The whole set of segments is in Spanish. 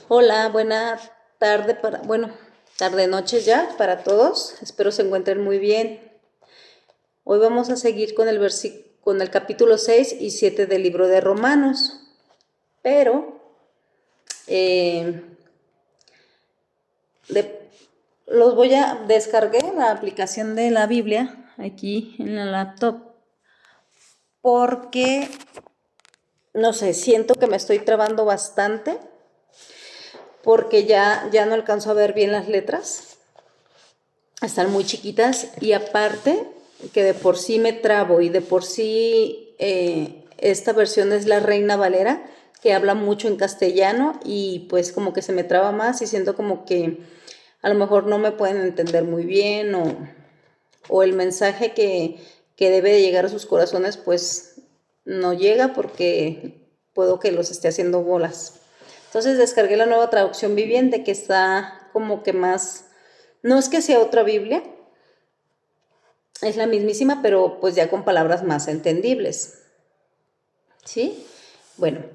Hola, buena tarde tarde noche ya para todos. Espero se encuentren muy bien. Hoy vamos a seguir con el capítulo 6 y 7 del libro de Romanos. Pero eh, de- los voy a descargar la aplicación de la Biblia aquí en la laptop porque no sé, siento que me estoy trabando bastante porque ya no alcanzo a ver bien las letras. Están muy chiquitas y aparte que de por sí me trabo y de por sí esta versión es la Reina Valera, que habla mucho en castellano y pues como que se me traba más y siento como que a lo mejor no me pueden entender muy bien o el mensaje que debe de llegar a sus corazones pues no llega porque puedo que los esté haciendo bolas. Entonces descargué la nueva traducción viviente que está como que más, no es que sea otra Biblia, es la mismísima, pero pues ya con palabras más entendibles. ¿Sí? Bueno,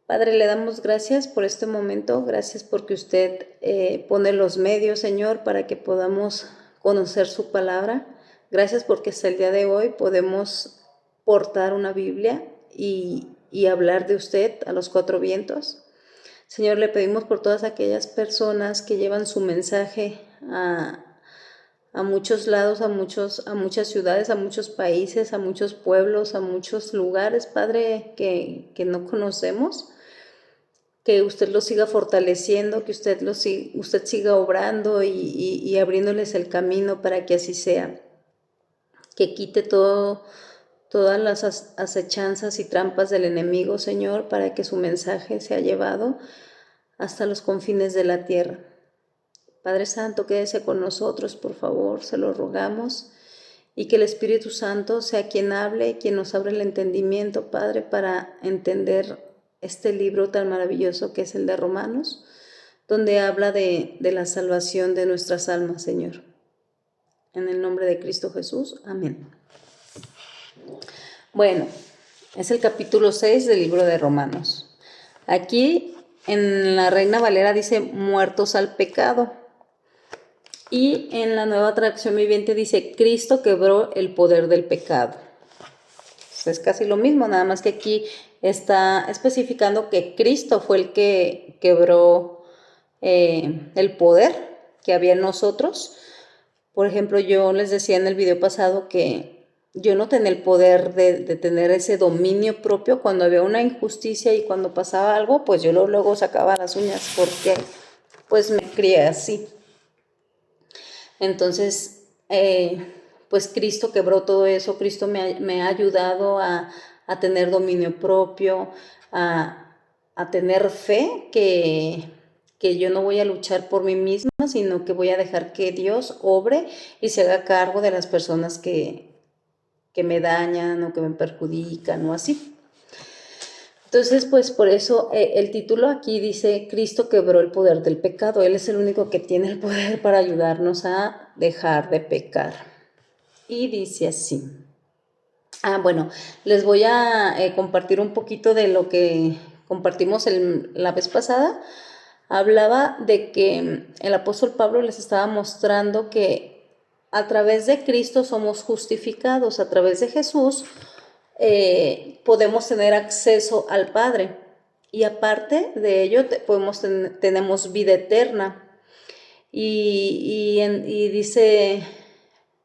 Padre, le damos gracias por este momento, gracias porque usted pone los medios, Señor, para que podamos conocer su palabra. Gracias porque hasta el día de hoy podemos portar una Biblia y hablar de usted a los cuatro vientos. Señor, le pedimos por todas aquellas personas que llevan su mensaje a muchos lados, a muchas ciudades, a muchos países, a muchos pueblos, a muchos lugares, Padre, que no conocemos. Que usted los siga fortaleciendo, que usted siga obrando y abriéndoles el camino para que así sea. Que quite todas las acechanzas y trampas del enemigo, Señor, para que su mensaje sea llevado hasta los confines de la tierra. Padre Santo, quédese con nosotros, por favor, se lo rogamos. Y que el Espíritu Santo sea quien hable, quien nos abra el entendimiento, Padre, para entender este libro tan maravilloso que es el de Romanos, donde habla de la salvación de nuestras almas, Señor. En el nombre de Cristo Jesús, amén. Bueno, es el capítulo 6 del libro de Romanos. Aquí en la Reina Valera dice muertos al pecado. Y en la nueva traducción viviente dice Cristo quebró el poder del pecado. Es casi lo mismo, nada más que aquí está especificando que Cristo fue el que quebró el poder que había en nosotros. Por ejemplo, yo les decía en el video pasado que yo no tenía el poder de tener ese dominio propio cuando había una injusticia y cuando pasaba algo, pues yo luego sacaba las uñas porque pues me crié así. Entonces, pues Cristo quebró todo eso, Cristo me ha ayudado a tener dominio propio, a tener fe que yo no voy a luchar por mí misma, sino que voy a dejar que Dios obre y se haga cargo de las personas que me dañan o que me perjudican o así. Entonces, pues por eso el título aquí dice, Cristo quebró el poder del pecado. Él es el único que tiene el poder para ayudarnos a dejar de pecar. Y dice así. Bueno, les voy a compartir un poquito de lo que compartimos la vez pasada. Hablaba de que el apóstol Pablo les estaba mostrando que a través de Cristo somos justificados, a través de Jesús podemos tener acceso al Padre y aparte de ello tenemos vida eterna y dice,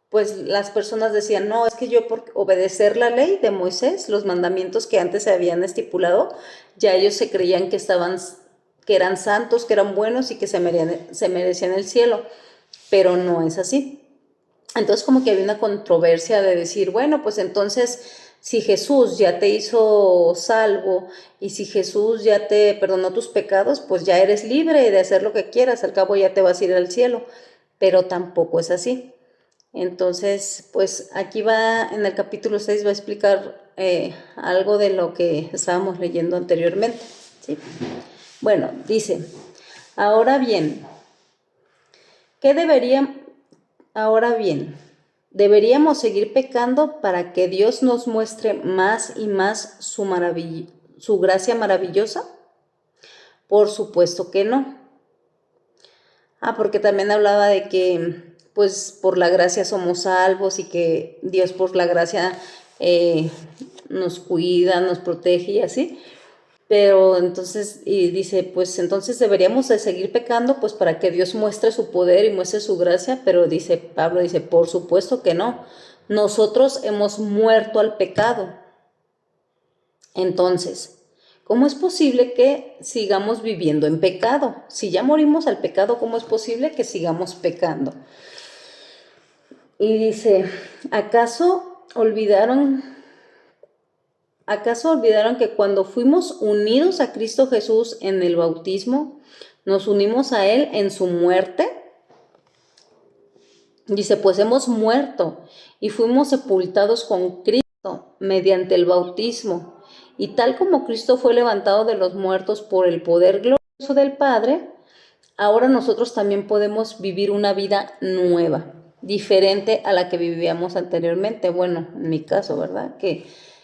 pues las personas decían, no, es que yo por obedecer la ley de Moisés, los mandamientos que antes se habían estipulado, ya ellos se creían que eran santos, que eran buenos y que se merecían el cielo, pero no es así. Entonces como que había una controversia de decir, bueno, pues entonces si Jesús ya te hizo salvo y si Jesús ya te perdonó tus pecados, pues ya eres libre de hacer lo que quieras, al cabo ya te vas a ir al cielo, pero tampoco es así. Entonces, pues aquí va, en el capítulo 6 va a explicar algo de lo que estábamos leyendo anteriormente, ¿sí? Bueno, dice, ahora bien, ¿qué deberían Ahora bien, ¿deberíamos seguir pecando para que Dios nos muestre más y más su gracia maravillosa? Por supuesto que no. Porque también hablaba de que pues por la gracia somos salvos y que Dios por la gracia nos cuida, nos protege y así. Pero entonces, y dice, pues entonces deberíamos de seguir pecando, pues para que Dios muestre su poder y muestre su gracia, pero dice, Pablo dice, por supuesto que no. Nosotros hemos muerto al pecado. Entonces, ¿cómo es posible que sigamos viviendo en pecado? Si ya morimos al pecado, ¿cómo es posible que sigamos pecando? Y dice, ¿acaso olvidaron que cuando fuimos unidos a Cristo Jesús en el bautismo, nos unimos a Él en su muerte? Dice, pues hemos muerto y fuimos sepultados con Cristo mediante el bautismo. Y tal como Cristo fue levantado de los muertos por el poder glorioso del Padre, ahora nosotros también podemos vivir una vida nueva, diferente a la que vivíamos anteriormente. Bueno, en mi caso, ¿verdad?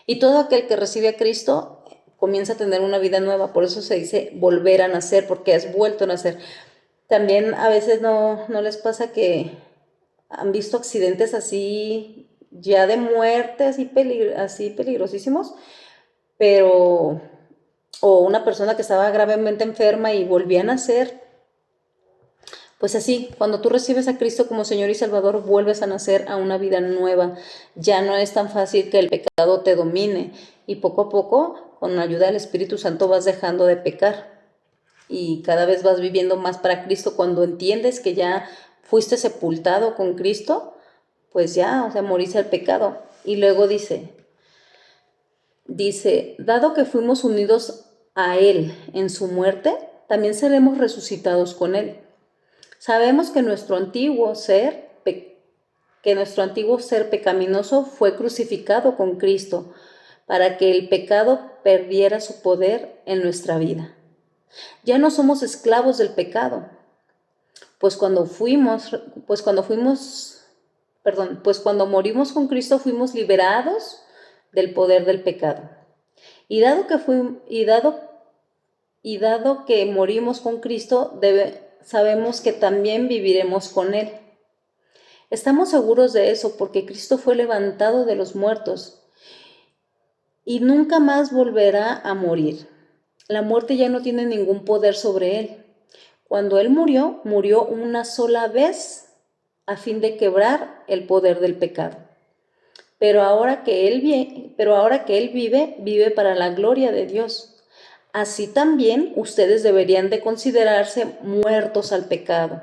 Y todo aquel que recibe a Cristo comienza a tener una vida nueva. Por eso se dice volver a nacer, porque has vuelto a nacer. También a veces no les pasa que han visto accidentes así, ya de muerte, así peligrosísimos, pero, o una persona que estaba gravemente enferma y volvía a nacer. Pues así, cuando tú recibes a Cristo como Señor y Salvador, vuelves a nacer a una vida nueva. Ya no es tan fácil que el pecado te domine y poco a poco, con la ayuda del Espíritu Santo, vas dejando de pecar y cada vez vas viviendo más para Cristo. Cuando entiendes que ya fuiste sepultado con Cristo, pues ya, o sea, moriste al pecado. Y luego dice, dado que fuimos unidos a Él en su muerte, también seremos resucitados con Él. Sabemos que nuestro antiguo ser pecaminoso fue crucificado con Cristo para que el pecado perdiera su poder en nuestra vida. Ya no somos esclavos del pecado, pues cuando morimos con Cristo fuimos liberados del poder del pecado. Y dado que morimos con Cristo, sabemos que también viviremos con Él. Estamos seguros de eso porque Cristo fue levantado de los muertos y nunca más volverá a morir. La muerte ya no tiene ningún poder sobre Él. Cuando Él murió, murió una sola vez a fin de quebrar el poder del pecado. Pero ahora que Él vive, vive para la gloria de Dios. Así también ustedes deberían de considerarse muertos al pecado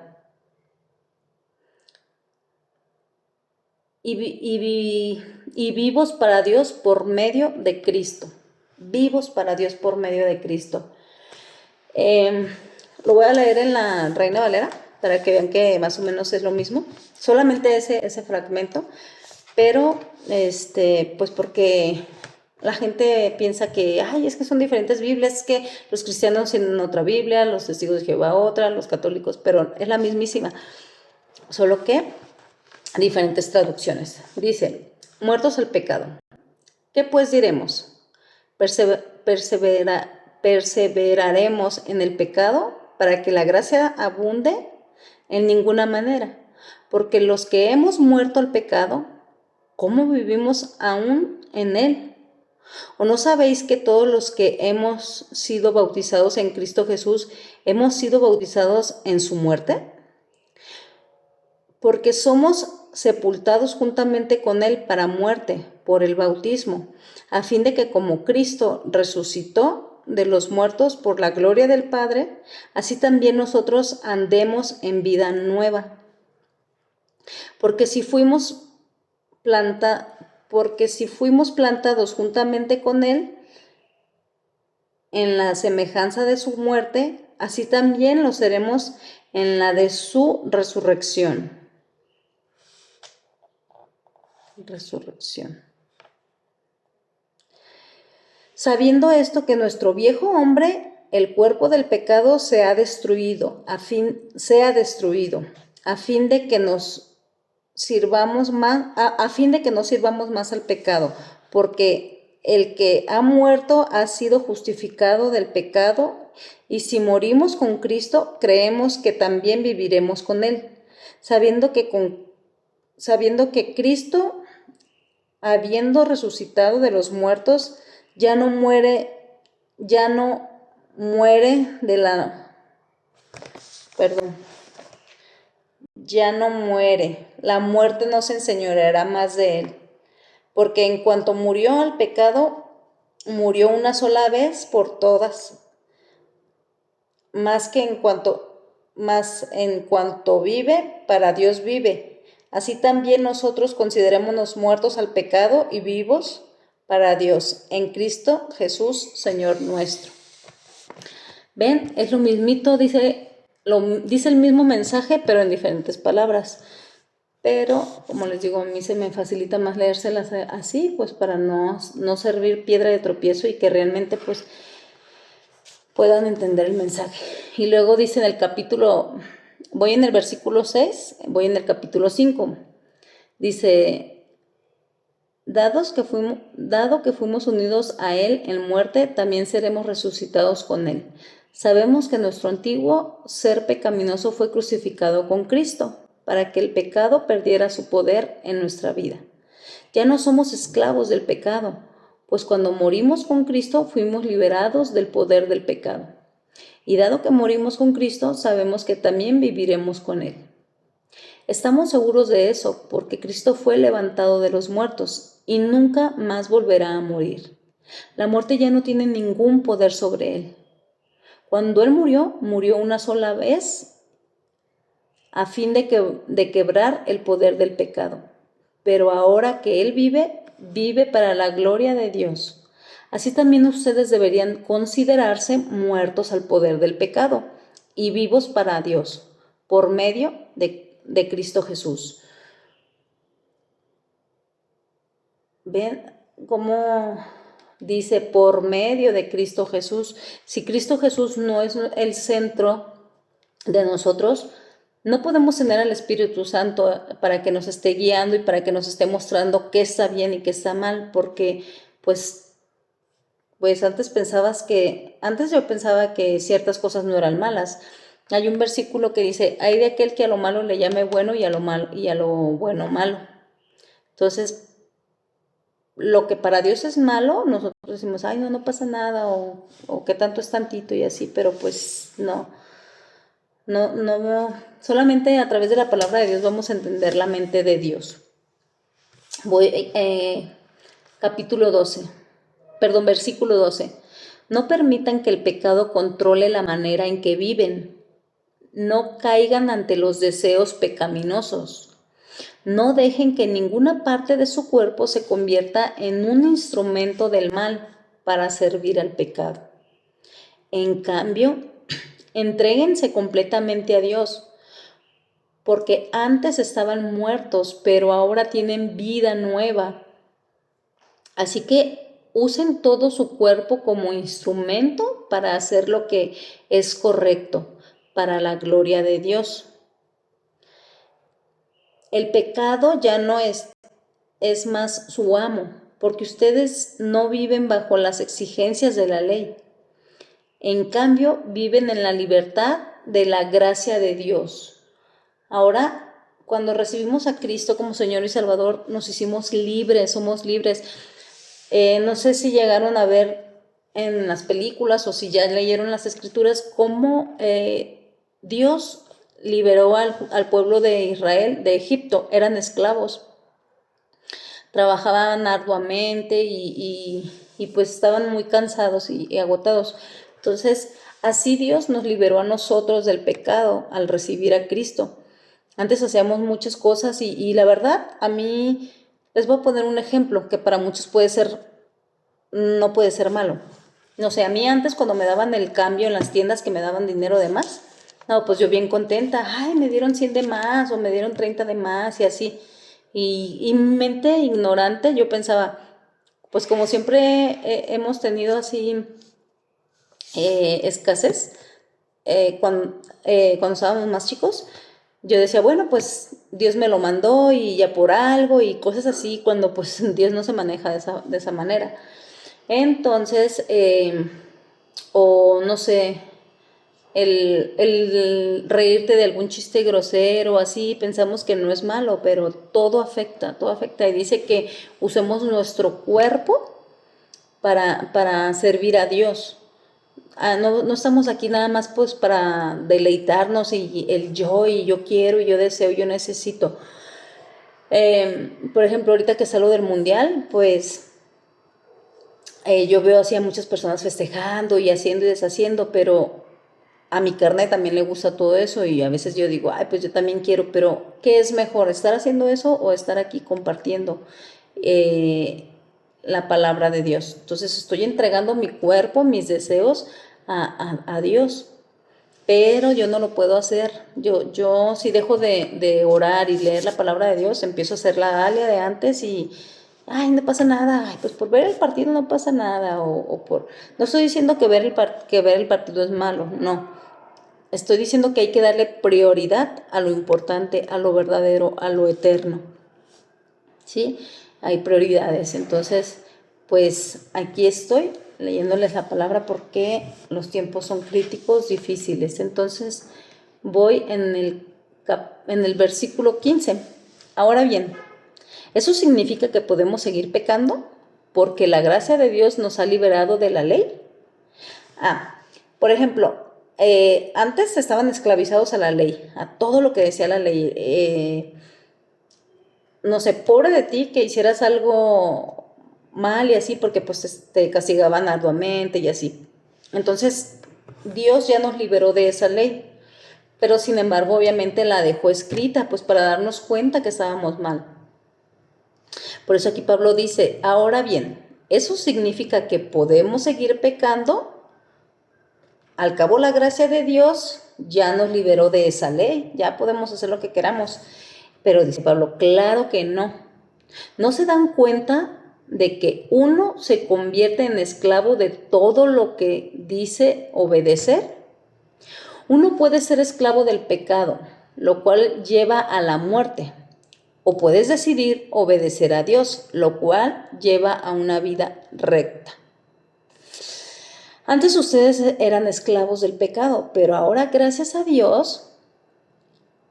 y vivos para Dios por medio de Cristo. Vivos para Dios por medio de Cristo. Lo voy a leer en la Reina Valera para que vean que más o menos es lo mismo. Solamente ese fragmento, pero pues porque la gente piensa que, es que son diferentes Biblias, es que los cristianos tienen otra Biblia, los testigos de Jehová otra, los católicos, pero es la mismísima, solo que diferentes traducciones. Dice, muertos al pecado. ¿Qué pues diremos? ¿Perseveraremos en el pecado para que la gracia abunde? En ninguna manera, porque los que hemos muerto al pecado, ¿cómo vivimos aún en él? ¿O no sabéis que todos los que hemos sido bautizados en Cristo Jesús, hemos sido bautizados en su muerte? Porque somos sepultados juntamente con Él para muerte por el bautismo, a fin de que como Cristo resucitó de los muertos por la gloria del Padre, así también nosotros andemos en vida nueva. Porque si fuimos plantados juntamente con Él en la semejanza de su muerte, así también lo seremos en la de su resurrección. Sabiendo esto, que nuestro viejo hombre, el cuerpo del pecado, sea destruido, a fin de que nos sirvamos más al pecado, porque el que ha muerto ha sido justificado del pecado y si morimos con Cristo, creemos que también viviremos con Él, sabiendo que Cristo, habiendo resucitado de los muertos, ya no muere de la... Perdón. Ya no muere. La muerte no se enseñoreará más de Él. Porque en cuanto murió al pecado, murió una sola vez por todas. Más en cuanto vive, para Dios vive. Así también nosotros considerémonos muertos al pecado y vivos para Dios, en Cristo Jesús, Señor nuestro. ¿Ven? Es lo mismito, dice el mismo mensaje, pero en diferentes palabras. Pero, como les digo, a mí se me facilita más leérselas así, pues para no servir piedra de tropiezo y que realmente pues puedan entender el mensaje. Y luego dice en el capítulo, voy en el versículo 6, voy en el capítulo 5, dice, dado que fuimos unidos a Él en muerte, también seremos resucitados con Él. Sabemos que nuestro antiguo ser pecaminoso fue crucificado con Cristo, para que el pecado perdiera su poder en nuestra vida. Ya no somos esclavos del pecado, pues cuando morimos con Cristo fuimos liberados del poder del pecado. Y dado que morimos con Cristo, sabemos que también viviremos con Él. Estamos seguros de eso, porque Cristo fue levantado de los muertos y nunca más volverá a morir. La muerte ya no tiene ningún poder sobre Él. Cuando Él murió una sola vez a fin de quebrar el poder del pecado. Pero ahora que Él vive para la gloria de Dios. Así también ustedes deberían considerarse muertos al poder del pecado y vivos para Dios, por medio de Cristo Jesús. ¿Ven cómo dice por medio de Cristo Jesús? Si Cristo Jesús no es el centro de nosotros, no podemos tener al Espíritu Santo para que nos esté guiando y para que nos esté mostrando qué está bien y qué está mal, porque pues antes yo pensaba que ciertas cosas no eran malas. Hay un versículo que dice, hay de aquel que a lo malo le llame bueno y a lo bueno malo. Entonces, lo que para Dios es malo, nosotros decimos, ay, no pasa nada, o que tanto es tantito y así, pero pues no, solamente a través de la palabra de Dios vamos a entender la mente de Dios. Versículo 12. No permitan que el pecado controle la manera en que viven. No caigan ante los deseos pecaminosos. No dejen que ninguna parte de su cuerpo se convierta en un instrumento del mal para servir al pecado. En cambio, entréguense completamente a Dios, porque antes estaban muertos, pero ahora tienen vida nueva. Así que usen todo su cuerpo como instrumento para hacer lo que es correcto, para la gloria de Dios. El pecado ya no es más su amo, porque ustedes no viven bajo las exigencias de la ley. En cambio, viven en la libertad de la gracia de Dios. Ahora, cuando recibimos a Cristo como Señor y Salvador, nos hicimos libres, somos libres. No sé si llegaron a ver en las películas o si ya leyeron las Escrituras cómo Dios liberó al pueblo de Israel de Egipto. Eran esclavos, trabajaban arduamente y pues estaban muy cansados y agotados. Entonces, así Dios nos liberó a nosotros del pecado al recibir a Cristo. Antes hacíamos muchas cosas y la verdad, a mí les voy a poner un ejemplo que para muchos no puede ser malo. No sé, a mí antes cuando me daban el cambio en las tiendas que me daban dinero de más, no, pues yo bien contenta, ay, me dieron 100 de más o me dieron 30 de más y así. Y mi mente ignorante, yo pensaba, pues como siempre hemos tenido así escasez, cuando estábamos más chicos, yo decía, bueno, pues Dios me lo mandó y ya por algo y cosas así, cuando pues Dios no se maneja de esa manera. Entonces, o no sé, el reírte de algún chiste grosero, así, pensamos que no es malo, pero todo afecta. Y dice que usemos nuestro cuerpo para servir a Dios. No estamos aquí nada más pues para deleitarnos y el yo y yo quiero y yo deseo, yo necesito. Por ejemplo, ahorita que salgo del mundial, pues yo veo así a muchas personas festejando y haciendo y deshaciendo, pero a mi carne también le gusta todo eso y a veces yo digo, ay, pues yo también quiero, pero ¿qué es mejor? ¿Estar haciendo eso o estar aquí compartiendo eh, la palabra de Dios? Entonces estoy entregando mi cuerpo, mis deseos a Dios, pero yo no lo puedo hacer. Yo si dejo de orar y leer la palabra de Dios, empiezo a hacer la Dalia de antes y, ay, no pasa nada, ay, pues por ver el partido no pasa nada, o por... No estoy diciendo que que ver el partido es malo, no. Estoy diciendo que hay que darle prioridad a lo importante, a lo verdadero, a lo eterno. ¿Sí? Hay prioridades. Entonces, pues aquí estoy leyéndoles la palabra porque los tiempos son críticos, difíciles. Entonces, voy en el versículo 15. Ahora bien, ¿eso significa que podemos seguir pecando? Porque la gracia de Dios nos ha liberado de la ley. Por ejemplo, antes estaban esclavizados a la ley, a todo lo que decía la ley. No sé, pobre de ti que hicieras algo mal y así, porque pues te castigaban arduamente y así. Entonces, Dios ya nos liberó de esa ley, pero sin embargo, obviamente la dejó escrita, pues para darnos cuenta que estábamos mal. Por eso aquí Pablo dice, ahora bien, ¿eso significa que podemos seguir pecando? Al cabo la gracia de Dios ya nos liberó de esa ley, ya podemos hacer lo que queramos. Pero dice Pablo, claro que no. ¿No se dan cuenta de que uno se convierte en esclavo de todo lo que dice obedecer? Uno puede ser esclavo del pecado, lo cual lleva a la muerte. O puedes decidir obedecer a Dios, lo cual lleva a una vida recta. Antes ustedes eran esclavos del pecado, pero ahora gracias a Dios,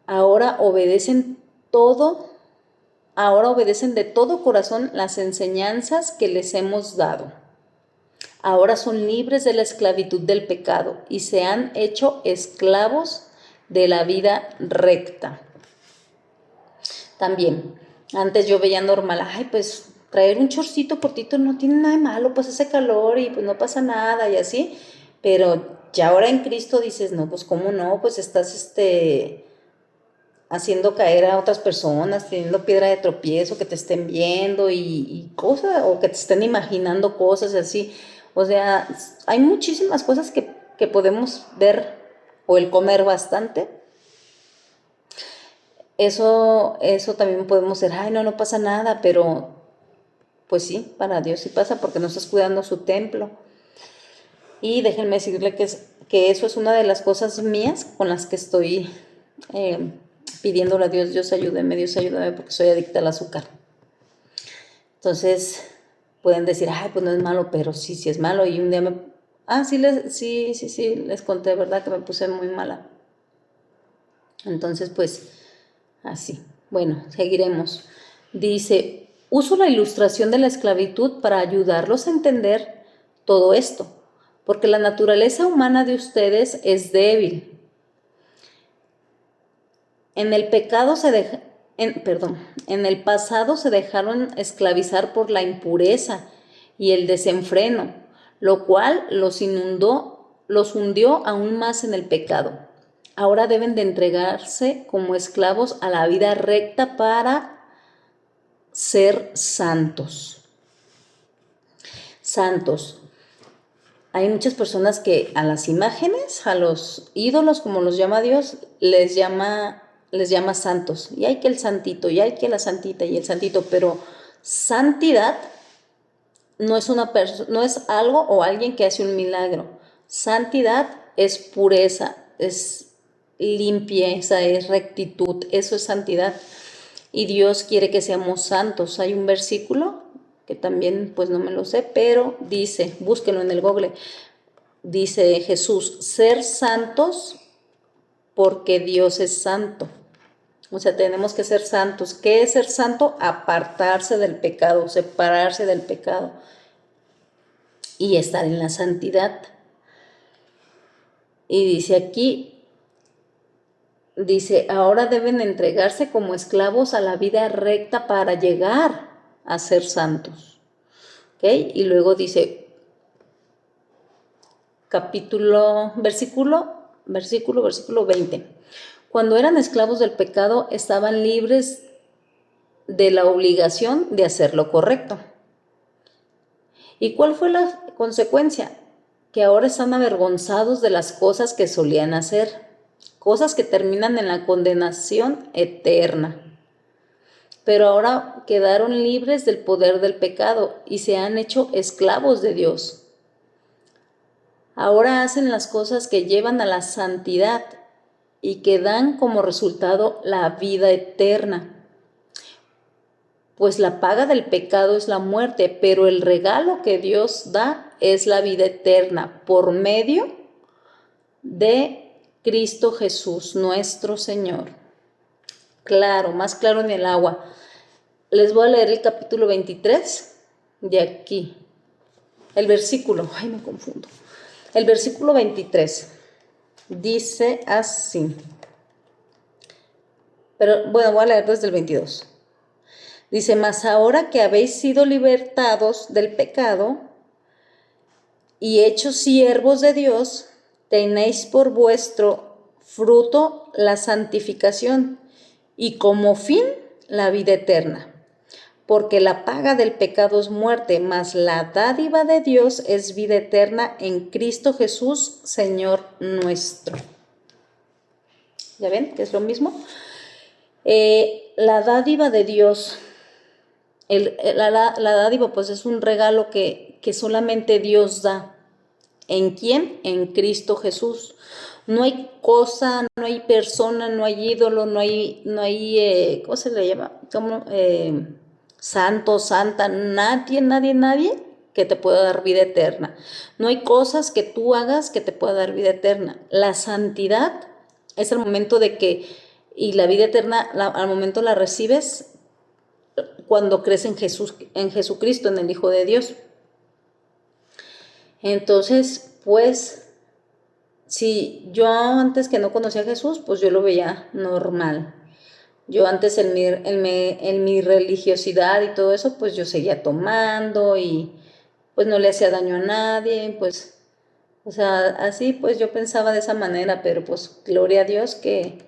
ahora obedecen de todo corazón las enseñanzas que les hemos dado. Ahora son libres de la esclavitud del pecado y se han hecho esclavos de la vida recta. También, antes yo veía normal, ay, pues traer un chorcito cortito no tiene nada de malo, pues hace calor y pues no pasa nada y así, pero ya ahora en Cristo dices, no, pues cómo no, pues estás haciendo caer a otras personas, teniendo piedra de tropiezo, que te estén viendo y cosas, o que te estén imaginando cosas así. O sea, hay muchísimas cosas que podemos ver, o el comer bastante. Eso también podemos ser, ay, no, no pasa nada, pero pues sí, para Dios sí pasa porque no estás cuidando su templo. Y déjenme decirle que eso es una de las cosas mías con las que estoy pidiéndole a Dios, Dios ayúdame porque soy adicta al azúcar. Entonces pueden decir, ay, pues no es malo, pero sí, sí es malo. Y un día sí, les conté, ¿verdad? Que me puse muy mala. Entonces, pues, así. Bueno, seguiremos. Dice, uso la ilustración de la esclavitud para ayudarlos a entender todo esto, porque la naturaleza humana de ustedes es débil. En el pasado se dejaron esclavizar por la impureza y el desenfreno, lo cual los hundió aún más en el pecado. Ahora deben de entregarse como esclavos a la vida recta para ser santos. Santos. Hay muchas personas que a las imágenes, a los ídolos, como los llama Dios, les llama santos. Y hay que el santito, y hay que la santita y el santito, pero santidad no es algo o alguien que hace un milagro. Santidad es pureza, es limpieza, es rectitud, eso es santidad. Y Dios quiere que seamos santos. Hay un versículo que también pues no me lo sé, pero dice, búsquenlo en el Google, dice Jesús, ser santos porque Dios es santo. O sea, tenemos que ser santos. ¿Qué es ser santo? Apartarse del pecado, separarse del pecado y estar en la santidad. Y dice aquí, dice, ahora deben entregarse como esclavos a la vida recta para llegar a ser santos. ¿Ok? Y luego dice, versículo 20. Cuando eran esclavos del pecado, estaban libres de la obligación de hacer lo correcto. ¿Y cuál fue la consecuencia? Que ahora están avergonzados de las cosas que solían hacer, cosas que terminan en la condenación eterna. Pero ahora quedaron libres del poder del pecado y se han hecho esclavos de Dios. Ahora hacen las cosas que llevan a la santidad y que dan como resultado la vida eterna. Pues la paga del pecado es la muerte, pero el regalo que Dios da es la vida eterna por medio de Cristo Jesús, nuestro Señor. Claro, más claro en el agua. Les voy a leer el capítulo 23 de aquí. El versículo, me confundo. El versículo 23 dice así. Pero bueno, voy a leer desde el 22. Dice, mas ahora que habéis sido libertados del pecado y hechos siervos de Dios, tenéis por vuestro fruto la santificación y como fin la vida eterna. Porque la paga del pecado es muerte, mas la dádiva de Dios es vida eterna en Cristo Jesús, Señor nuestro. ¿Ya ven que es lo mismo? La dádiva de Dios, la dádiva pues es un regalo que solamente Dios da. ¿En quién? En Cristo Jesús. No hay cosa, no hay persona, no hay ídolo, no hay ¿cómo se le llama? Santo, santa, nadie que te pueda dar vida eterna. No hay cosas que tú hagas que te pueda dar vida eterna. La santidad es el momento de que, y la vida eterna al momento la recibes cuando crees en Jesús, en Jesucristo, en el Hijo de Dios. Entonces, pues, si yo antes que no conocía a Jesús, pues yo lo veía normal. Yo antes en mi religiosidad y todo eso, pues yo seguía tomando y pues no le hacía daño a nadie, pues, o sea, así pues yo pensaba de esa manera, pero pues gloria a Dios que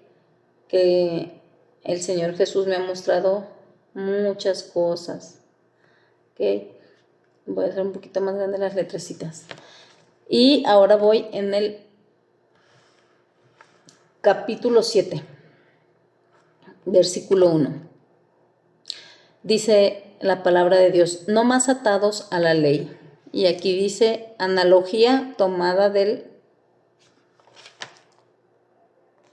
el Señor Jesús me ha mostrado muchas cosas. ¿Ok? Voy a hacer un poquito más grande las letrecitas. Y ahora voy en el capítulo 7. Versículo 1. Dice la palabra de Dios, no más atados a la ley. Y aquí dice analogía tomada del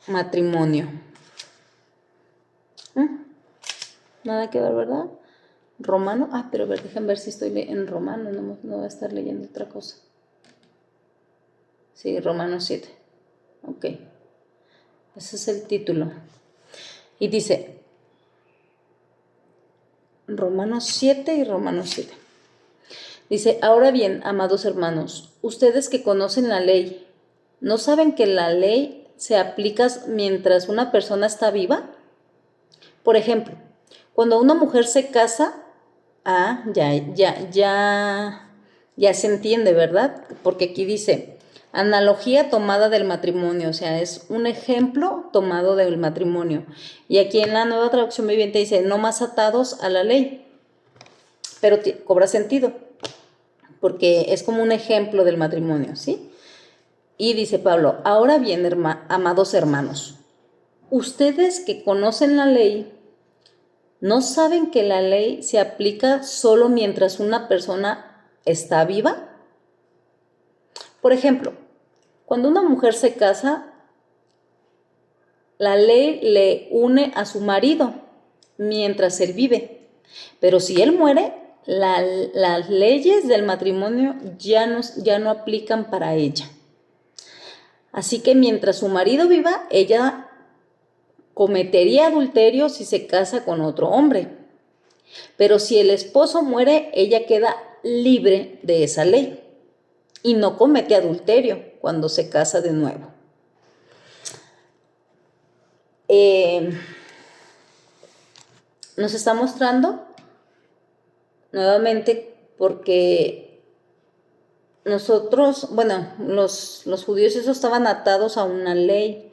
matrimonio. Nada que ver, ¿verdad? Romano. Pero a ver, déjenme ver si estoy en Romano, no voy a estar leyendo otra cosa. Sí, Romanos 7. Ok. Ese es el título. Y dice, Romanos 7 y Romanos 7. Dice, ahora bien, amados hermanos, ustedes que conocen la ley, ¿no saben que la ley se aplica mientras una persona está viva? Por ejemplo, cuando una mujer se casa, ya se entiende, ¿verdad? Porque aquí dice, analogía tomada del matrimonio, o sea, es un ejemplo tomado del matrimonio. Y aquí en la Nueva Traducción Viviente dice, no más atados a la ley, pero cobra sentido, porque es como un ejemplo del matrimonio, ¿sí? Y dice Pablo, ahora bien, amados hermanos, ustedes que conocen la ley, ¿no saben que la ley se aplica solo mientras una persona está viva? Por ejemplo, cuando una mujer se casa, la ley le une a su marido mientras él vive. Pero si él muere, las leyes del matrimonio ya no aplican para ella. Así que mientras su marido viva, ella cometería adulterio si se casa con otro hombre. Pero si el esposo muere, ella queda libre de esa ley y no comete adulterio cuando se casa de nuevo. Nos está mostrando nuevamente porque nosotros, bueno, los judíos esos estaban atados a una ley,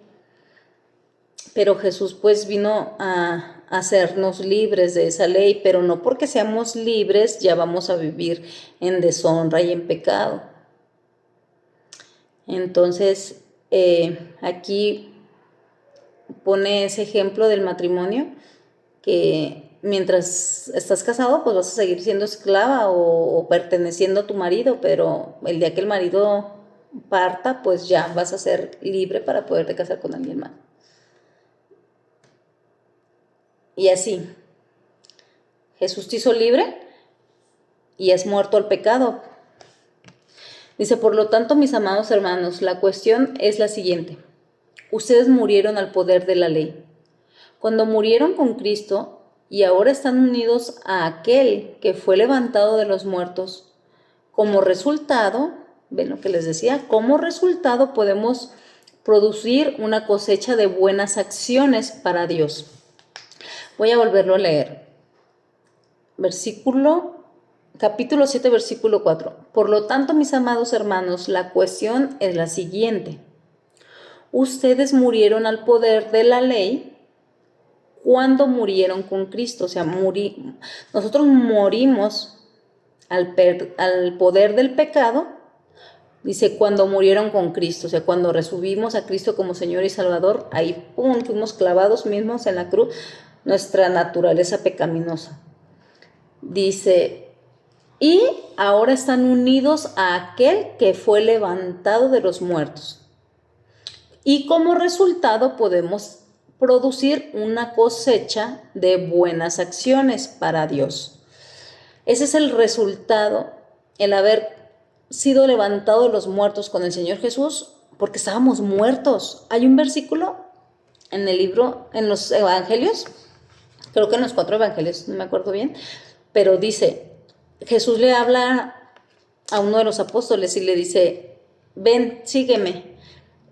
pero Jesús pues vino a hacernos libres de esa ley, pero no porque seamos libres ya vamos a vivir en deshonra y en pecado. Entonces, aquí pone ese ejemplo del matrimonio, que mientras estás casado, pues vas a seguir siendo esclava o perteneciendo a tu marido, pero el día que el marido parta, pues ya vas a ser libre para poderte casar con alguien más. Y así, Jesús te hizo libre y has muerto al pecado. Dice, por lo tanto, mis amados hermanos, la cuestión es la siguiente. Ustedes murieron al poder de la ley. Cuando murieron con Cristo y ahora están unidos a aquel que fue levantado de los muertos, como resultado, ven lo que les decía, como resultado podemos producir una cosecha de buenas acciones para Dios. Voy a volverlo a leer. Capítulo 7, versículo 4. Por lo tanto, mis amados hermanos, la cuestión es la siguiente. Ustedes murieron al poder de la ley cuando murieron con Cristo. O sea, nosotros morimos al poder del pecado, dice, cuando murieron con Cristo. O sea, cuando recibimos a Cristo como Señor y Salvador, ahí, pum, fuimos clavados mismos en la cruz, nuestra naturaleza pecaminosa. Dice, y ahora están unidos a aquel que fue levantado de los muertos. Y como resultado podemos producir una cosecha de buenas acciones para Dios. Ese es el resultado, el haber sido levantado de los muertos con el Señor Jesús, porque estábamos muertos. Hay un versículo en el libro, en los evangelios, creo que en los 4 evangelios, no me acuerdo bien, pero dice, Jesús le habla a uno de los apóstoles y le dice, ven, sígueme.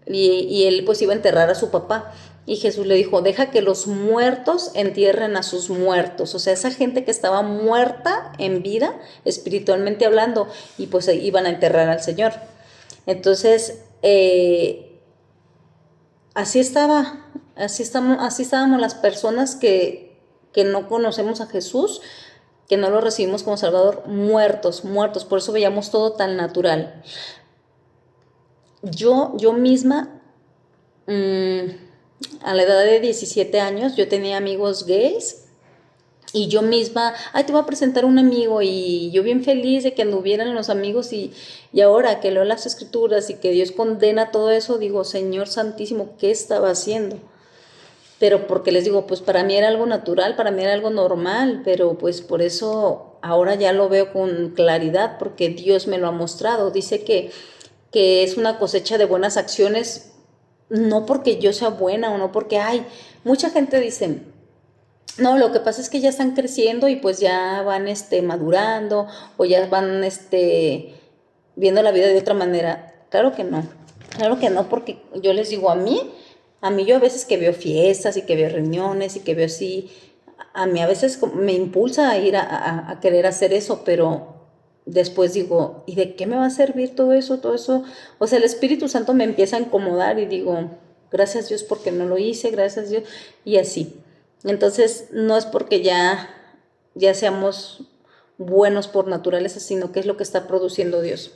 Y él pues iba a enterrar a su papá. Y Jesús le dijo, deja que los muertos entierren a sus muertos. O sea, esa gente que estaba muerta en vida, espiritualmente hablando, y pues iban a enterrar al Señor. Entonces, así estábamos las personas que no conocemos a Jesús, que no lo recibimos como Salvador, muertos. Por eso veíamos todo tan natural. Yo misma, a la edad de 17 años, yo tenía amigos gays y yo misma, te voy a presentar un amigo, y yo bien feliz de que anduvieran los amigos, y ahora que leo las escrituras y que Dios condena todo eso, digo, Señor Santísimo, ¿qué estaba haciendo? Pero porque les digo, pues para mí era algo natural, para mí era algo normal, pero pues por eso ahora ya lo veo con claridad, porque Dios me lo ha mostrado. Dice que es una cosecha de buenas acciones, no porque yo sea buena o no porque, mucha gente dice, no, lo que pasa es que ya están creciendo y pues ya van madurando, o ya van viendo la vida de otra manera. Claro que no, porque yo les digo, a mí yo a veces que veo fiestas y que veo reuniones y que veo así, a mí a veces me impulsa a ir a querer hacer eso, pero después digo, ¿y de qué me va a servir todo eso? O sea, el Espíritu Santo me empieza a incomodar y digo, gracias Dios porque no lo hice, gracias Dios, y así. Entonces, no es porque ya seamos buenos por naturaleza, sino que es lo que está produciendo Dios.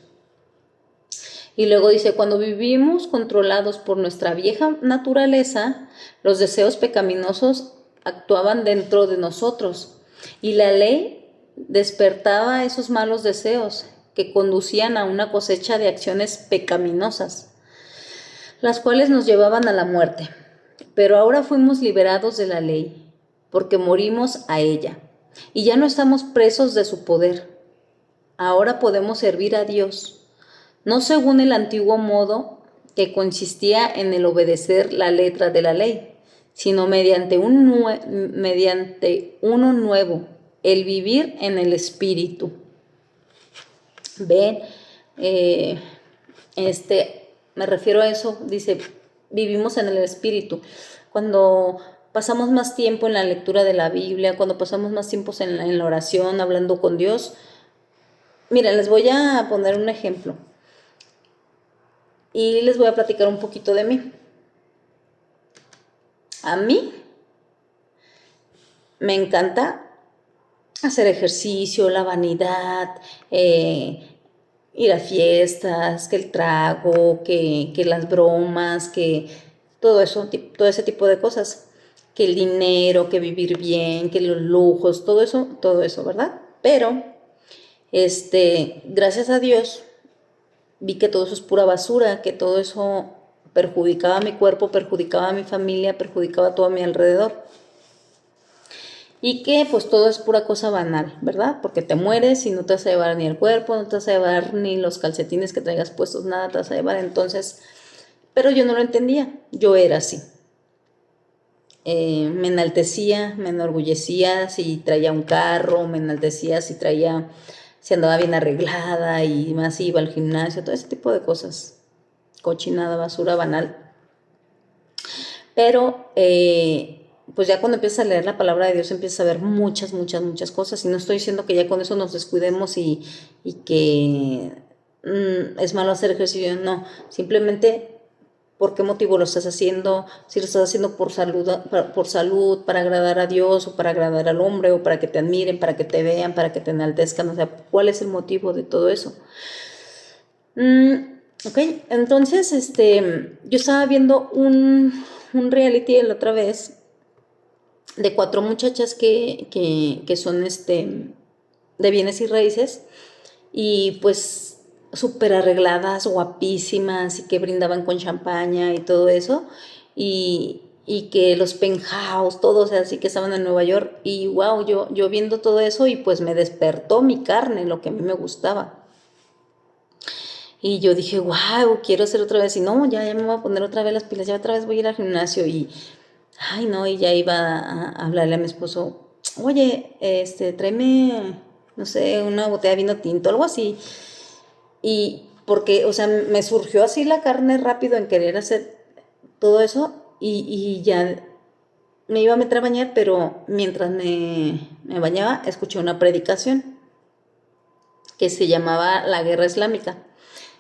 Y luego dice, cuando vivimos controlados por nuestra vieja naturaleza, los deseos pecaminosos actuaban dentro de nosotros, y la ley despertaba esos malos deseos que conducían a una cosecha de acciones pecaminosas, las cuales nos llevaban a la muerte. Pero ahora fuimos liberados de la ley, porque morimos a ella. y ya no estamos presos de su poder. Ahora podemos servir a Dios, no según el antiguo modo que consistía en el obedecer la letra de la ley, sino mediante uno nuevo, el vivir en el Espíritu. Ven, me refiero a eso, dice, vivimos en el Espíritu. Cuando pasamos más tiempo en la lectura de la Biblia, cuando pasamos más tiempo en la oración, hablando con Dios. Miren, les voy a poner un ejemplo y les voy a platicar un poquito de mí. A mí me encanta hacer ejercicio, la vanidad, ir a fiestas, que el trago, que las bromas, que todo eso, todo ese tipo de cosas, que el dinero, que vivir bien, que los lujos, todo eso, ¿verdad? Pero, gracias a Dios, vi que todo eso es pura basura, que todo eso perjudicaba a mi cuerpo, perjudicaba a mi familia, perjudicaba a todo a mi alrededor. Y que pues todo es pura cosa banal, ¿verdad? Porque te mueres y no te vas a llevar ni el cuerpo, no te vas a llevar ni los calcetines que traigas puestos, nada te vas a llevar. Entonces, pero yo no lo entendía, yo era así. Me enaltecía, me enorgullecía si traía un carro, me enaltecía si andaba bien arreglada y más iba al gimnasio, todo ese tipo de cosas. Cochinada, basura banal. Pero pues ya cuando empiezas a leer la palabra de Dios empiezas a ver muchas cosas, y no estoy diciendo que ya con eso nos descuidemos y que es malo hacer ejercicio, no, simplemente por qué motivo lo estás haciendo, si lo estás haciendo por salud, para agradar a Dios o para agradar al hombre o para que te admiren, para que te vean, para que te enaltezcan, o sea, ¿cuál es el motivo de todo eso? Ok, entonces yo estaba viendo un reality la otra vez de 4 muchachas que son de bienes y raíces, y pues súper arregladas, guapísimas, y que brindaban con champaña y todo eso, y que los penthouse, todos así que estaban en Nueva York, y wow, yo viendo todo eso, y pues me despertó mi carne, lo que a mí me gustaba. Y yo dije, wow, quiero hacer otra vez. Y no, ya me voy a poner otra vez las pilas, ya otra vez voy a ir al gimnasio. Y, ay, no, y ya iba a hablarle a mi esposo, oye, tráeme, no sé, una botella de vino tinto, algo así. Y porque, o sea, me surgió así la carne rápido en querer hacer todo eso, y ya me iba a meter a bañar, pero mientras me bañaba, escuché una predicación que se llamaba La Guerra Islámica.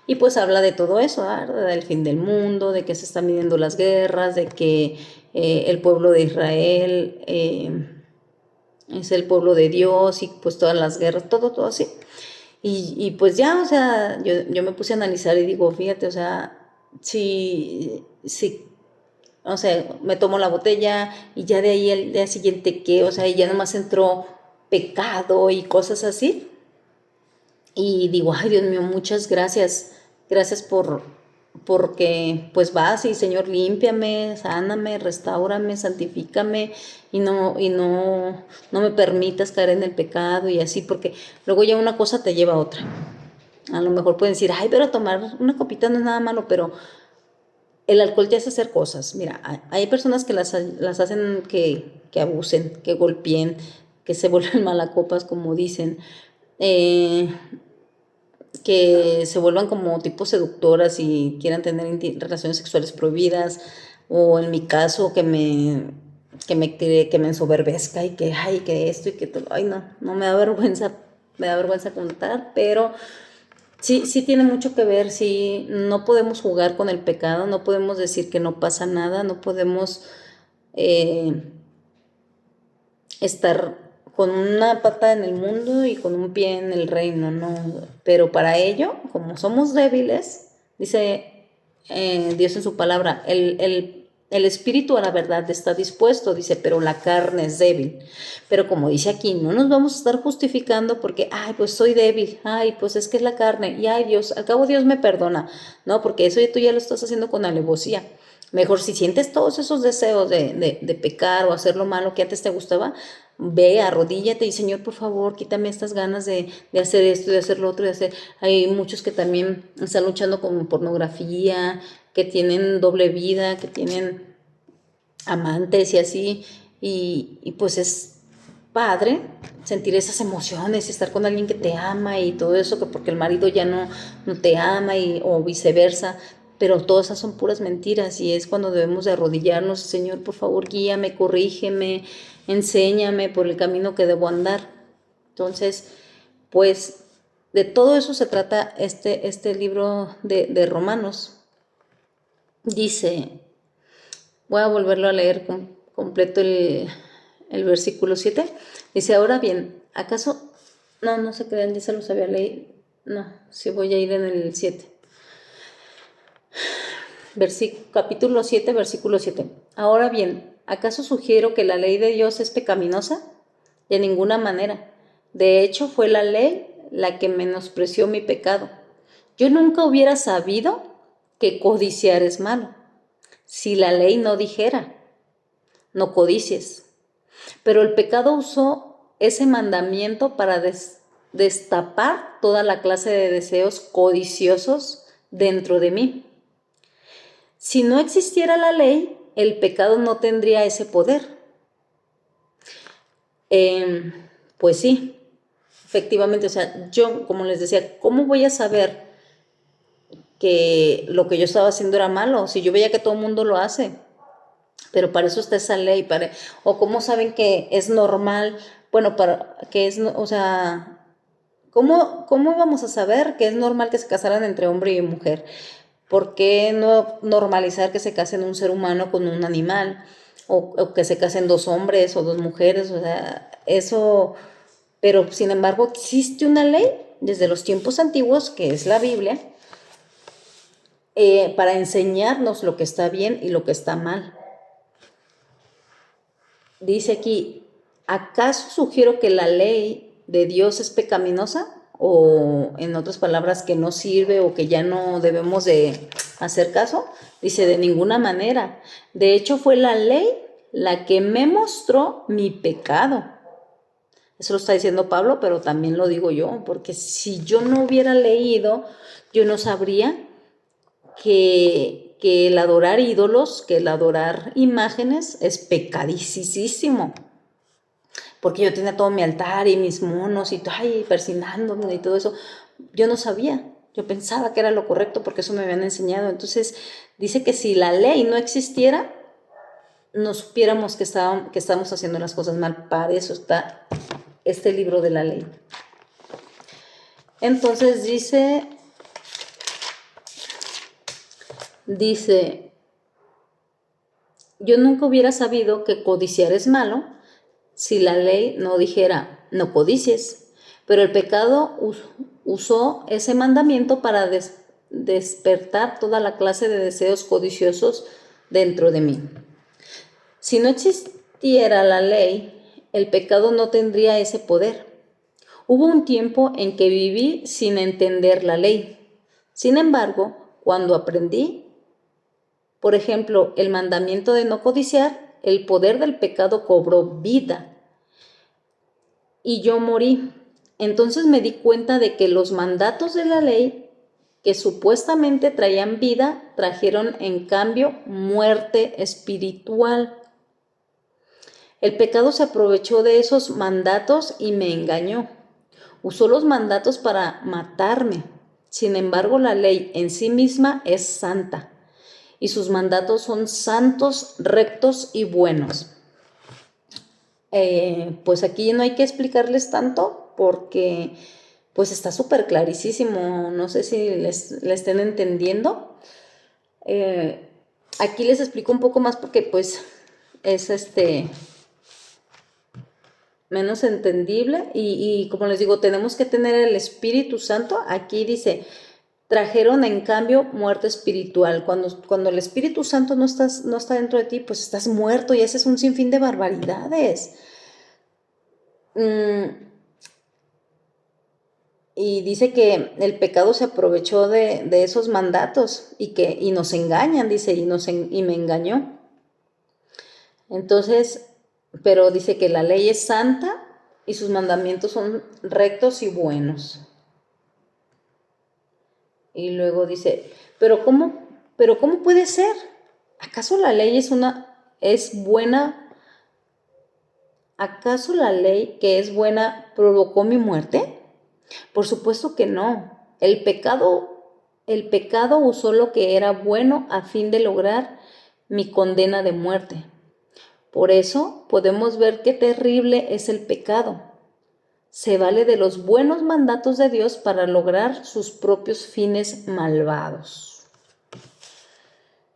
Y pues habla de todo eso, ¿verdad? Del fin del mundo, de que se están midiendo las guerras, de que el pueblo de Israel es el pueblo de Dios, y pues todas las guerras, todo así. Y pues ya, o sea, yo me puse a analizar y digo, fíjate, o sea, si, o sea, me tomo la botella y ya de ahí el día siguiente, ¿qué? O sea, y ya nomás entró pecado y cosas así. Y digo, ay, Dios mío, muchas gracias. Gracias porque pues vas y Señor, límpiame, sáname, restáurame, santifícame, y no me permitas caer en el pecado y así, porque luego ya una cosa te lleva a otra. A lo mejor pueden decir, ay, pero tomar una copita no es nada malo, pero el alcohol te hace hacer cosas. Mira, hay personas que las hacen que abusen, que golpeen, que se vuelven malacopas, como dicen. Que se vuelvan como tipo seductoras y quieran tener relaciones sexuales prohibidas, o en mi caso que me ensoberbezca y que ay, que esto y que todo, ay, no me da vergüenza contar, pero sí tiene mucho que ver. Sí, no podemos jugar con el pecado, no podemos decir que no pasa nada, no podemos estar con una pata en el mundo y con un pie en el reino, no. Pero para ello, como somos débiles, dice Dios en su palabra, el espíritu a la verdad está dispuesto, dice, pero la carne es débil. Pero como dice aquí, no nos vamos a estar justificando porque, ay, pues soy débil, ay, pues es que es la carne, y ay, Dios, al cabo Dios me perdona, no, porque eso tú ya lo estás haciendo con alevosía. Mejor si sientes todos esos deseos de pecar o hacer lo malo que antes te gustaba, ve, arrodíllate y Señor, por favor, quítame estas ganas de hacer esto, de hacer lo otro, de hacer. Hay muchos que también están luchando con pornografía, que tienen doble vida, que tienen amantes y así, y pues es padre sentir esas emociones y estar con alguien que te ama y todo eso, que porque el marido ya no te ama o viceversa, pero todas esas son puras mentiras y es cuando debemos de arrodillarnos, Señor, por favor, guíame, corrígeme, enséñame por el camino que debo andar. Entonces, pues de todo eso se trata este libro de Romanos. Dice, voy a volverlo a leer completo el versículo 7. Dice, ahora bien, ¿acaso? No se crean, ya se los había leído. No, sí voy a ir en el 7. Capítulo 7, versículo 7. Ahora bien, ¿acaso sugiero que la ley de Dios es pecaminosa? De ninguna manera. De hecho, fue la ley la que menospreció mi pecado. Yo nunca hubiera sabido que codiciar es malo, si la ley no dijera, no codicies. Pero el pecado usó ese mandamiento para destapar toda la clase de deseos codiciosos dentro de mí. Si no existiera la ley, el pecado no tendría ese poder. Pues sí, efectivamente, o sea, yo, como les decía, ¿cómo voy a saber que lo que yo estaba haciendo era malo? Si yo veía que todo el mundo lo hace. Pero para eso está esa ley, o cómo saben que es normal, bueno, para que es, o sea, ¿cómo íbamos a saber que es normal que se casaran entre hombre y mujer? ¿Por qué no normalizar que se casen un ser humano con un animal? O que se casen dos hombres o dos mujeres, o sea, eso, pero sin embargo existe una ley desde los tiempos antiguos, que es la Biblia, para enseñarnos lo que está bien y lo que está mal. Dice aquí, ¿acaso sugiero que la ley de Dios es pecaminosa? O en otras palabras, que no sirve o que ya no debemos de hacer caso. Dice, de ninguna manera. De hecho, fue la ley la que me mostró mi pecado. Eso lo está diciendo Pablo, pero también lo digo yo, porque si yo no hubiera leído, yo no sabría que el adorar ídolos, que el adorar imágenes es pecadicísimo. Porque yo tenía todo mi altar y mis monos y persignándome y todo eso. Yo no sabía, yo pensaba que era lo correcto porque eso me habían enseñado. Entonces dice que si la ley no existiera, no supiéramos que estamos haciendo las cosas mal. Para eso está este libro de la ley. Entonces dice, yo nunca hubiera sabido que codiciar es malo si la ley no dijera, no codicies. Pero el pecado usó ese mandamiento para despertar toda la clase de deseos codiciosos dentro de mí. Si no existiera la ley, el pecado no tendría ese poder. Hubo un tiempo en que viví sin entender la ley. Sin embargo, cuando aprendí, por ejemplo, el mandamiento de no codiciar, el poder del pecado cobró vida y yo morí. Entonces me di cuenta de que los mandatos de la ley, que supuestamente traían vida, trajeron en cambio muerte espiritual. El pecado se aprovechó de esos mandatos y me engañó. Usó los mandatos para matarme. Sin embargo, la ley en sí misma es santa y sus mandatos son santos, rectos y buenos. Pues aquí no hay que explicarles tanto porque pues está súper clarísimo. No sé si le estén entendiendo. Aquí les explico un poco más porque pues es menos entendible y como les digo, tenemos que tener el Espíritu Santo. Aquí dice, trajeron en cambio muerte espiritual. Cuando el Espíritu Santo no está dentro de ti, pues estás muerto y haces un sinfín de barbaridades. Y dice que el pecado se aprovechó de esos mandatos y nos engañan, dice, y me engañó. Entonces, pero dice que la ley es santa y sus mandamientos son rectos y buenos. Y luego dice, pero cómo puede ser? ¿Acaso la ley es buena? ¿Acaso la ley que es buena provocó mi muerte? Por supuesto que no. El pecado usó lo que era bueno a fin de lograr mi condena de muerte. Por eso podemos ver qué terrible es el pecado. Se vale de los buenos mandatos de Dios para lograr sus propios fines malvados.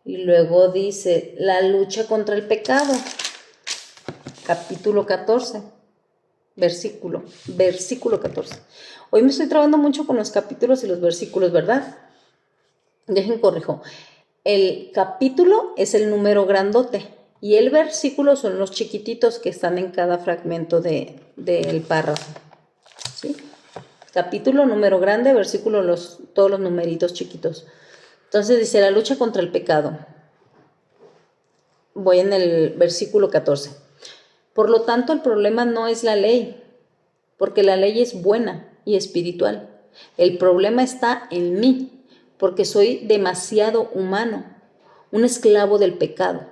Y luego dice, la lucha contra el pecado, capítulo 14, versículo 14. Hoy me estoy trabajando mucho con los capítulos y los versículos, ¿verdad? Dejen corrijo. El capítulo es el número grandote y el versículo son los chiquititos que están en cada fragmento del párrafo. ¿Sí? Capítulo, número grande, versículo, todos los numeritos chiquitos. Entonces dice, la lucha contra el pecado. Voy en el versículo 14. Por lo tanto, el problema no es la ley, porque la ley es buena y espiritual. El problema está en mí, porque soy demasiado humano, un esclavo del pecado.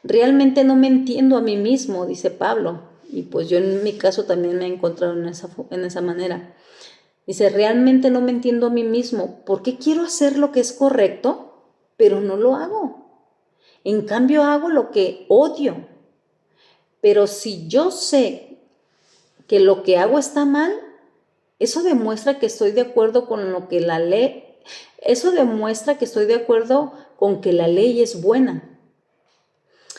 Realmente no me entiendo a mí mismo, dice Pablo, y pues yo en mi caso también me he encontrado en esa manera. Dice, realmente no me entiendo a mí mismo. ¿Por qué quiero hacer lo que es correcto, pero no lo hago? En cambio hago lo que odio. Pero si yo sé que lo que hago está mal, eso demuestra que estoy de acuerdo con lo que la ley, eso demuestra que estoy de acuerdo con que la ley es buena.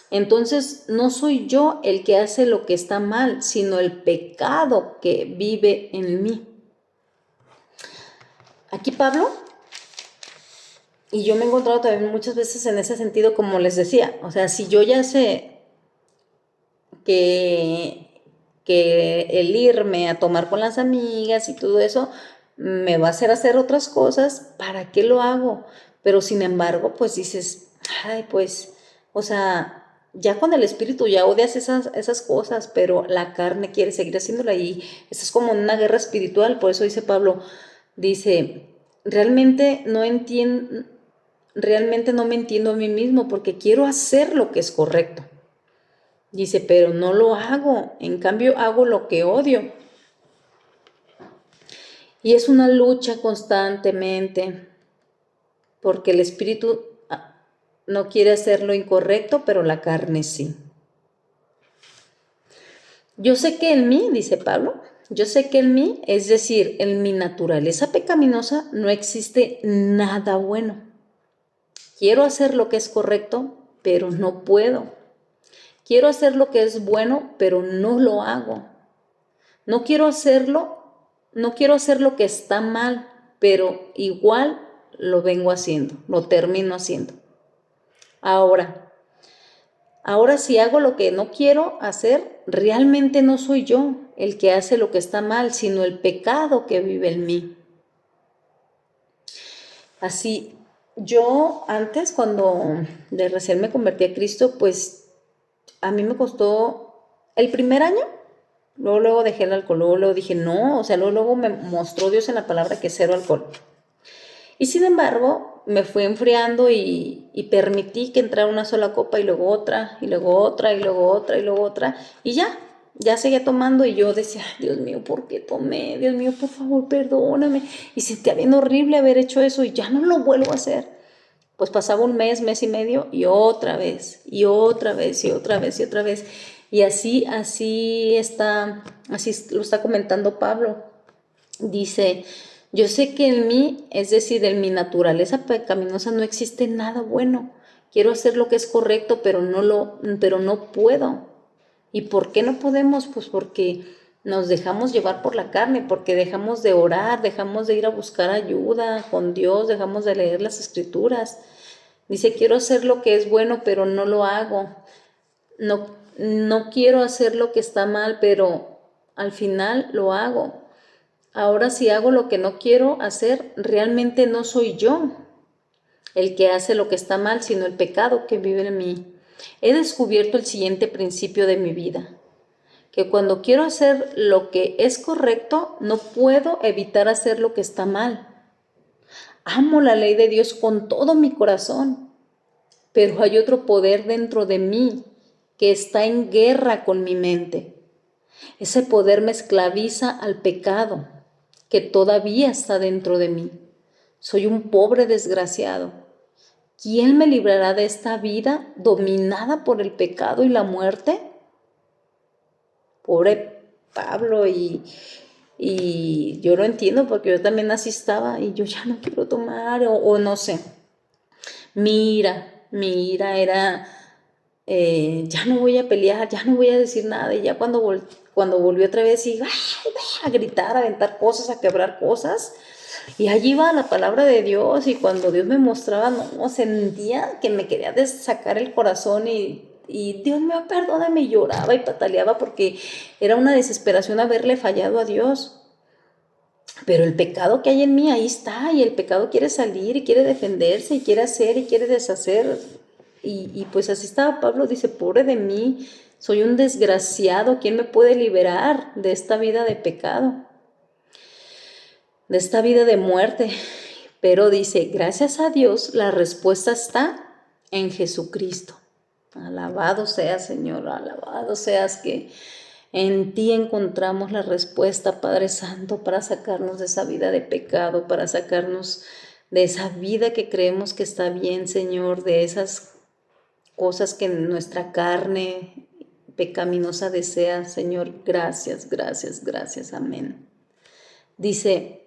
Entonces no soy yo el que hace lo que está mal, sino el pecado que vive en mí. Aquí Pablo, y yo me he encontrado también muchas veces en ese sentido, como les decía, o sea, si yo ya sé que el irme a tomar con las amigas y todo eso me va a hacer otras cosas, ¿para qué lo hago? Pero sin embargo, pues dices, ay, pues, o sea, ya con el espíritu ya odias esas cosas, pero la carne quiere seguir haciéndola y esto es como una guerra espiritual. Por eso dice Pablo, dice, realmente no me entiendo a mí mismo porque quiero hacer lo que es correcto. Dice, pero no lo hago, en cambio hago lo que odio. Y es una lucha constantemente, porque el espíritu no quiere hacer lo incorrecto, pero la carne sí. Yo sé que en mí, dice Pablo, yo sé que en mí, es decir, en mi naturaleza pecaminosa, no existe nada bueno. Quiero hacer lo que es correcto, pero no puedo. Quiero hacer lo que es bueno, pero no lo hago. No quiero hacer lo que está mal, pero igual lo vengo haciendo, lo termino haciendo. Ahora si hago lo que no quiero hacer, realmente no soy yo el que hace lo que está mal, sino el pecado que vive en mí. Así, yo antes cuando de recién me convertí a Cristo, pues a mí me costó el primer año. Luego dejé el alcohol, luego dije no, o sea, luego me mostró Dios en la palabra que cero alcohol. Y sin embargo, me fui enfriando y permití que entrara una sola copa y luego otra, y luego otra, y luego otra, y luego otra, y ya seguía tomando y yo decía, Dios mío, ¿por qué tomé? Dios mío, por favor, perdóname. Y sentía bien horrible haber hecho eso y ya no lo vuelvo a hacer. Pues pasaba un mes y medio y otra vez, y otra vez, y otra vez, y otra vez. Y así lo está comentando Pablo. Dice, yo sé que en mí, es decir, en mi naturaleza pecaminosa no existe nada bueno. Quiero hacer lo que es correcto, pero no puedo. ¿Y por qué no podemos? Pues porque nos dejamos llevar por la carne, porque dejamos de orar, dejamos de ir a buscar ayuda con Dios, dejamos de leer las escrituras. Dice, quiero hacer lo que es bueno, pero no lo hago. No quiero hacer lo que está mal, pero al final lo hago. Ahora si hago lo que no quiero hacer, realmente no soy yo el que hace lo que está mal, sino el pecado que vive en mí. he descubierto el siguiente principio de mi vida, que cuando quiero hacer lo que es correcto, no puedo evitar hacer lo que está mal. Amo la ley de Dios con todo mi corazón, pero hay otro poder dentro de mí que está en guerra con mi mente. Ese poder me esclaviza al pecado que todavía está dentro de mí. Soy un pobre desgraciado. ¿Quién me librará de esta vida dominada por el pecado y la muerte? Pobre Pablo, y yo lo entiendo porque yo también así estaba y yo ya no quiero tomar o no sé. Mi ira era, ya no voy a pelear, ya no voy a decir nada. Y ya cuando volvió otra vez y a gritar, a aventar cosas, a quebrar cosas. Y allí iba la palabra de Dios y cuando Dios me mostraba, no, sentía que me quería sacar el corazón y Dios mío, perdóname, y lloraba y pataleaba porque era una desesperación haberle fallado a Dios. Pero el pecado que hay en mí ahí está y el pecado quiere salir y quiere defenderse y quiere hacer y quiere deshacer. Y pues así estaba Pablo, dice, pobre de mí, soy un desgraciado, ¿quién me puede liberar de esta vida de pecado? De esta vida de muerte? Pero dice, gracias a Dios, la respuesta está en Jesucristo. Alabado seas, Señor, alabado seas que en ti encontramos la respuesta, Padre Santo, para sacarnos de esa vida de pecado, para sacarnos de esa vida que creemos que está bien, Señor, de esas cosas que nuestra carne pecaminosa desea, Señor. Gracias, gracias, gracias. Amén. Dice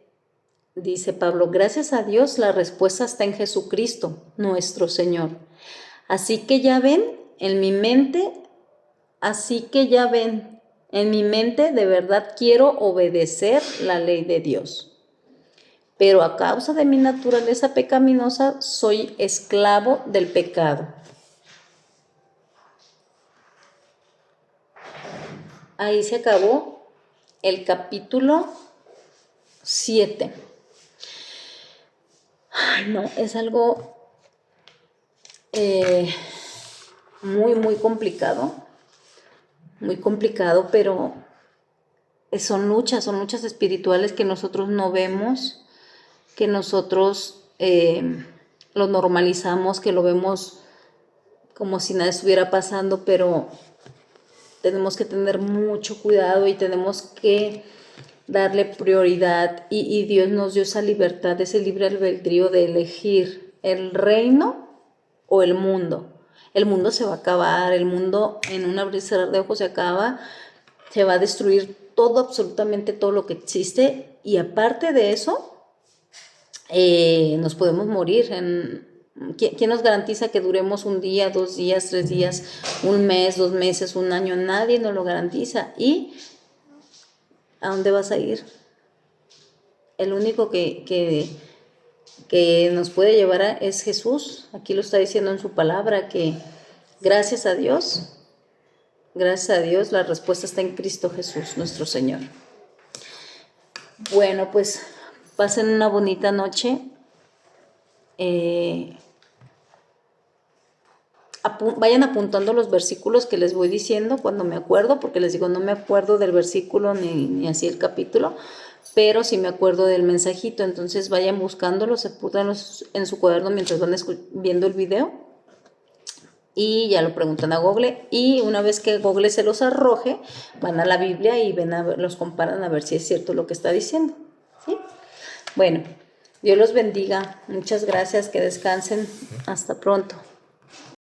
Pablo, gracias a Dios la respuesta está en Jesucristo, nuestro Señor. Así que ya ven, en mi mente de verdad quiero obedecer la ley de Dios. Pero a causa de mi naturaleza pecaminosa soy esclavo del pecado. Ahí se acabó el capítulo 7. Ay, no, es algo muy, muy complicado, pero son luchas espirituales que nosotros no vemos, que nosotros lo normalizamos, que lo vemos como si nada estuviera pasando, pero tenemos que tener mucho cuidado y tenemos que darle prioridad y Dios nos dio esa libertad, ese libre albedrío de elegir el reino o el mundo. El mundo se va a acabar, el mundo en un abrir y cerrar de ojos se acaba, se va a destruir todo, absolutamente todo lo que existe y aparte de eso, nos podemos morir. ¿Quién nos garantiza que duremos un día, 2 días, 3 días, un mes, 2 meses, un año? Nadie nos lo garantiza. ¿Y a dónde vas a ir? El único que nos puede llevar es Jesús. Aquí lo está diciendo en su palabra, que gracias a Dios, la respuesta está en Cristo Jesús, nuestro Señor. Bueno, pues pasen una bonita noche. Vayan apuntando los versículos que les voy diciendo cuando me acuerdo, porque les digo, no me acuerdo del versículo ni así el capítulo, pero sí me acuerdo del mensajito. Entonces vayan buscándolos, apúntanlos en su cuaderno mientras van viendo el video y ya lo preguntan a Google, y una vez que Google se los arroje, van a la Biblia y los comparan a ver si es cierto lo que está diciendo, ¿sí? Bueno, Dios los bendiga, muchas gracias, que descansen, hasta pronto.